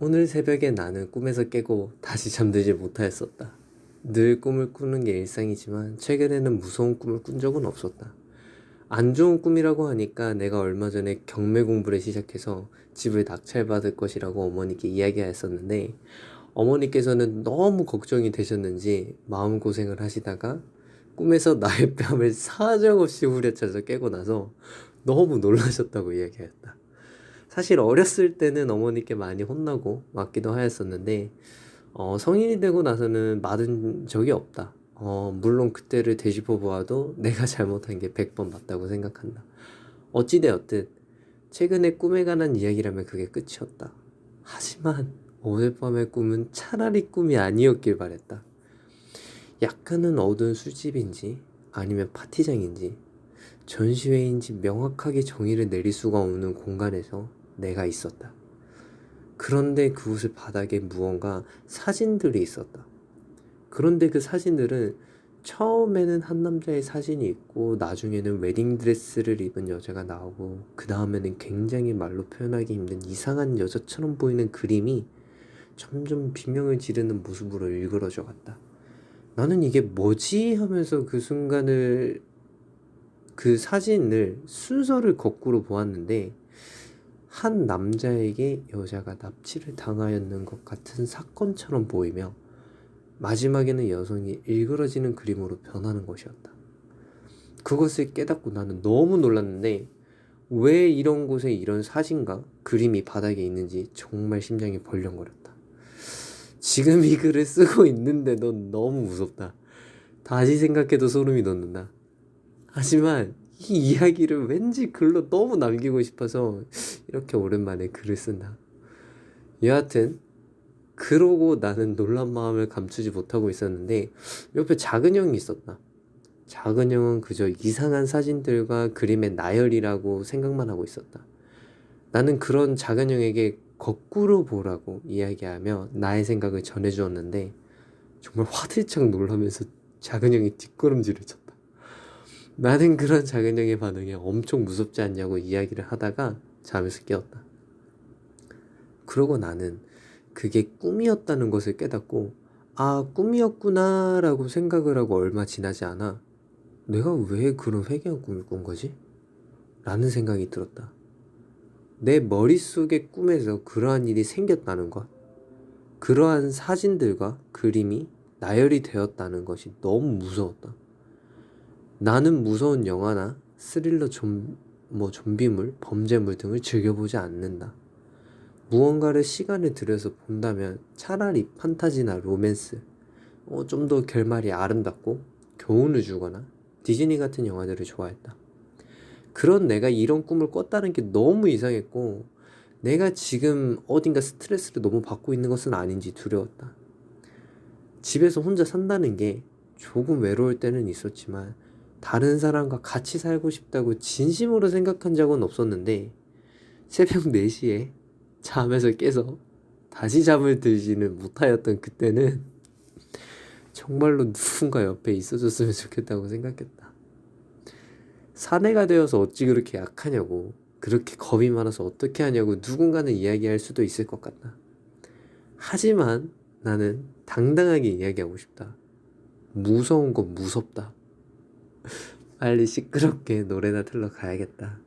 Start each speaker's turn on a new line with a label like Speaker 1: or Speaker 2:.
Speaker 1: 오늘 새벽에 나는 꿈에서 깨고 다시 잠들지 못하였었다. 늘 꿈을 꾸는 게 일상이지만 최근에는 무서운 꿈을 꾼 적은 없었다. 안 좋은 꿈이라고 하니까 내가 얼마 전에 경매 공부를 시작해서 집을 낙찰받을 것이라고 어머니께 이야기하였었는데 어머니께서는 너무 걱정이 되셨는지 마음고생을 하시다가 꿈에서 나의 뺨을 사정없이 후려쳐서 깨고 나서 너무 놀라셨다고 이야기하였다. 사실 어렸을 때는 어머니께 많이 혼나고 맞기도 하였었는데 성인이 되고 나서는 맞은 적이 없다. 물론 그때를 되짚어 보아도 내가 잘못한 게 100번 맞다고 생각한다. 어찌되었든 최근에 꿈에 관한 이야기라면 그게 끝이었다. 하지만 오늘 밤의 꿈은 차라리 꿈이 아니었길 바랬다. 약간은 어두운 술집인지 아니면 파티장인지 전시회인지 명확하게 정의를 내릴 수가 없는 공간에서 내가 있었다. 그런데 그곳의 바닥에 무언가 사진들이 있었다. 그런데 그 사진들은 처음에는 한 남자의 사진이 있고 나중에는 웨딩드레스를 입은 여자가 나오고 그 다음에는 굉장히 말로 표현하기 힘든 이상한 여자처럼 보이는 그림이 점점 비명을 지르는 모습으로 일그러져 갔다. 나는 이게 뭐지 하면서 그 사진을 순서를 거꾸로 보았는데 한 남자에게 여자가 납치를 당하였는 것 같은 사건처럼 보이며 마지막에는 여성이 일그러지는 그림으로 변하는 것이었다. 그것을 깨닫고 나는 너무 놀랐는데 왜 이런 곳에 이런 사진과 그림이 바닥에 있는지 정말 심장이 벌렁거렸다. 지금 이 글을 쓰고 있는데도 너무 무섭다. 다시 생각해도 소름이 돋는다. 하지만 이 이야기를 왠지 글로 너무 남기고 싶어서 이렇게 오랜만에 글을 쓴다. 여하튼 그러고 나는 놀란 마음을 감추지 못하고 있었는데 옆에 작은 형이 있었다. 작은 형은 그저 이상한 사진들과 그림의 나열이라고 생각만 하고 있었다. 나는 그런 작은 형에게 거꾸로 보라고 이야기하며 나의 생각을 전해주었는데 정말 화들짝 놀라면서 작은 형이 뒷걸음질을 쳤다. 나는 그런 작은 형의 반응이 엄청 무섭지 않냐고 이야기를 하다가 잠에서 깨었다. 그러고 나는 그게 꿈이었다는 것을 깨닫고 아, 꿈이었구나 라고 생각을 하고 얼마 지나지 않아 내가 왜 그런 회개한 꿈을 꾼 거지? 라는 생각이 들었다. 내 머릿속의 꿈에서 그러한 일이 생겼다는 것, 그러한 사진들과 그림이 나열이 되었다는 것이 너무 무서웠다. 나는 무서운 영화나 스릴러 좀비물, 범죄물 등을 즐겨보지 않는다. 무언가를 시간을 들여서 본다면 차라리 판타지나 로맨스, 좀 더 결말이 아름답고 교훈을 주거나 디즈니 같은 영화들을 좋아했다. 그런 내가 이런 꿈을 꿨다는 게 너무 이상했고 내가 지금 어딘가 스트레스를 너무 받고 있는 것은 아닌지 두려웠다. 집에서 혼자 산다는 게 조금 외로울 때는 있었지만 다른 사람과 같이 살고 싶다고 진심으로 생각한 적은 없었는데 새벽 4시에 잠에서 깨서 다시 잠을 들지는 못하였던 그때는 정말로 누군가 옆에 있어줬으면 좋겠다고 생각했다. 사내가 되어서 어찌 그렇게 약하냐고, 그렇게 겁이 많아서 어떻게 하냐고 누군가는 이야기할 수도 있을 것 같다. 하지만 나는 당당하게 이야기하고 싶다. 무서운 건 무섭다. 빨리 시끄럽게 노래나 틀러 가야겠다.